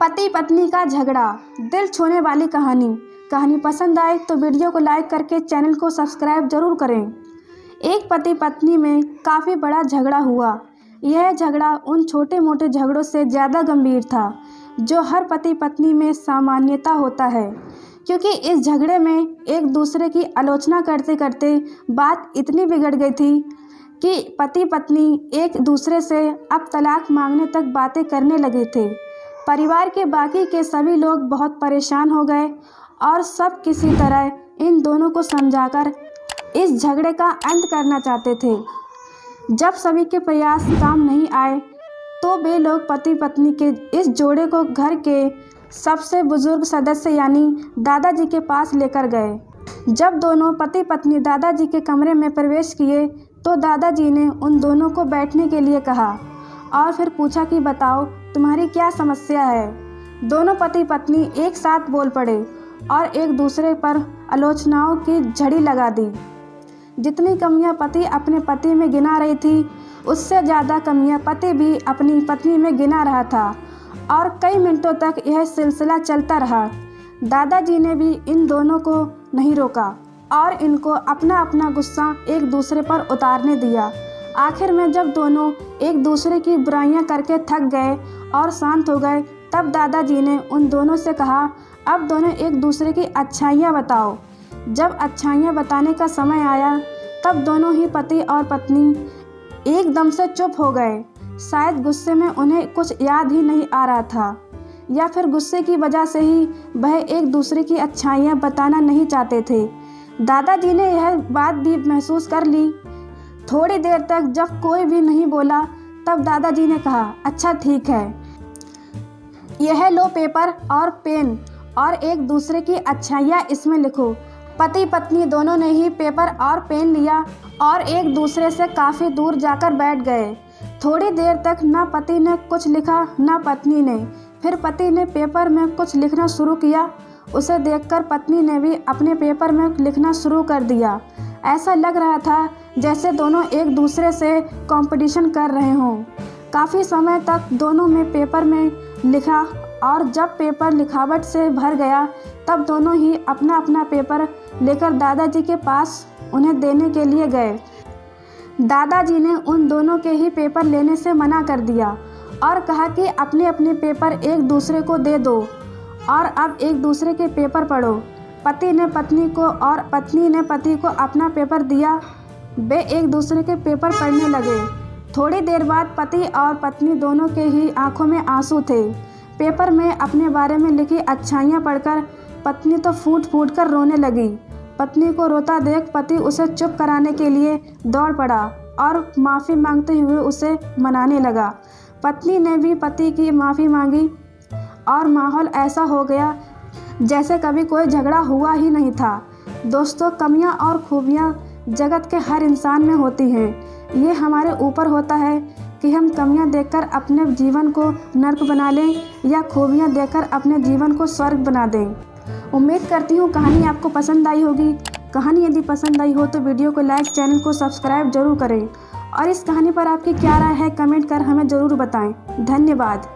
पति पत्नी का झगड़ा, दिल छूने वाली कहानी पसंद आए तो वीडियो को लाइक करके चैनल को सब्सक्राइब जरूर करें। एक पति पत्नी में काफ़ी बड़ा झगड़ा हुआ। यह झगड़ा उन छोटे मोटे झगड़ों से ज़्यादा गंभीर था जो हर पति पत्नी में सामान्यता होता है, क्योंकि इस झगड़े में एक दूसरे की आलोचना करते करते बात इतनी बिगड़ गई थी कि पति पत्नी एक दूसरे से अब तलाक मांगने तक बातें करने लगे थे। परिवार के बाकी के सभी लोग बहुत परेशान हो गए और सब किसी तरह इन दोनों को समझाकर इस झगड़े का अंत करना चाहते थे। जब सभी के प्रयास काम नहीं आए तो वे लोग पति पत्नी के इस जोड़े को घर के सबसे बुजुर्ग सदस्य यानी दादाजी के पास लेकर गए। जब दोनों पति पत्नी दादाजी के कमरे में प्रवेश किए तो दादाजी ने उन दोनों को बैठने के लिए कहा और फिर पूछा कि बताओ तुम्हारी क्या समस्या है। दोनों पति पत्नी एक साथ बोल पड़े और एक दूसरे पर आलोचनाओं की झड़ी लगा दी। जितनी कमियां पति अपने पति में गिना रही थी उससे ज़्यादा कमियां पति भी अपनी पत्नी में गिना रहा था और कई मिनटों तक यह सिलसिला चलता रहा। दादाजी ने भी इन दोनों को नहीं रोका और इनको अपना अपना गुस्सा एक दूसरे पर उतारने दिया। आखिर में जब दोनों एक दूसरे की बुराइयां करके थक गए और शांत हो गए तब दादाजी ने उन दोनों से कहा, अब दोनों एक दूसरे की अच्छाइयां बताओ। जब अच्छाइयां बताने का समय आया तब दोनों ही पति और पत्नी एकदम से चुप हो गए। शायद गुस्से में उन्हें कुछ याद ही नहीं आ रहा था या फिर गुस्से की वजह से ही वह एक दूसरे की अच्छाइयां बताना नहीं चाहते थे। दादाजी ने यह बात भी महसूस कर ली। थोड़ी देर तक जब कोई भी नहीं बोला तब दादाजी ने कहा, अच्छा ठीक है, यह लो पेपर और पेन और एक दूसरे की अच्छाइयाँ इसमें लिखो। पति पत्नी दोनों ने ही पेपर और पेन लिया और एक दूसरे से काफ़ी दूर जाकर बैठ गए। थोड़ी देर तक ना पति ने कुछ लिखा ना पत्नी ने। फिर पति ने पेपर में कुछ लिखना शुरू किया। उसे देखकर पत्नी ने भी अपने पेपर में लिखना शुरू कर दिया। ऐसा लग रहा था जैसे दोनों एक दूसरे से कंपटीशन कर रहे हों। काफ़ी समय तक दोनों में पेपर में लिखा और जब पेपर लिखावट से भर गया तब दोनों ही अपना अपना पेपर लेकर दादाजी के पास उन्हें देने के लिए गए। दादाजी ने उन दोनों के ही पेपर लेने से मना कर दिया और कहा कि अपने अपने पेपर एक दूसरे को दे दो और अब एक दूसरे के पेपर पढ़ो। पति ने पत्नी को और पत्नी ने पति को अपना पेपर दिया। वे एक दूसरे के पेपर पढ़ने लगे। थोड़ी देर बाद पति और पत्नी दोनों के ही आंखों में आंसू थे। पेपर में अपने बारे में लिखी अच्छाइयाँ पढ़कर पत्नी तो फूट फूट कर रोने लगी। पत्नी को रोता देख पति उसे चुप कराने के लिए दौड़ पड़ा और माफ़ी मांगते हुए उसे मनाने लगा। पत्नी ने भी पति की माफ़ी मांगी और माहौल ऐसा हो गया जैसे कभी कोई झगड़ा हुआ ही नहीं था। दोस्तों, कमियां और खूबियां जगत के हर इंसान में होती हैं। ये हमारे ऊपर होता है कि हम कमियां देखकर अपने जीवन को नर्क बना लें या खूबियां देखकर अपने जीवन को स्वर्ग बना दें। उम्मीद करती हूँ कहानी आपको पसंद आई होगी। कहानी यदि पसंद आई हो तो वीडियो को लाइक, चैनल को सब्सक्राइब जरूर करें और इस कहानी पर आपकी क्या राय है कमेंट कर हमें ज़रूर बताएं। धन्यवाद।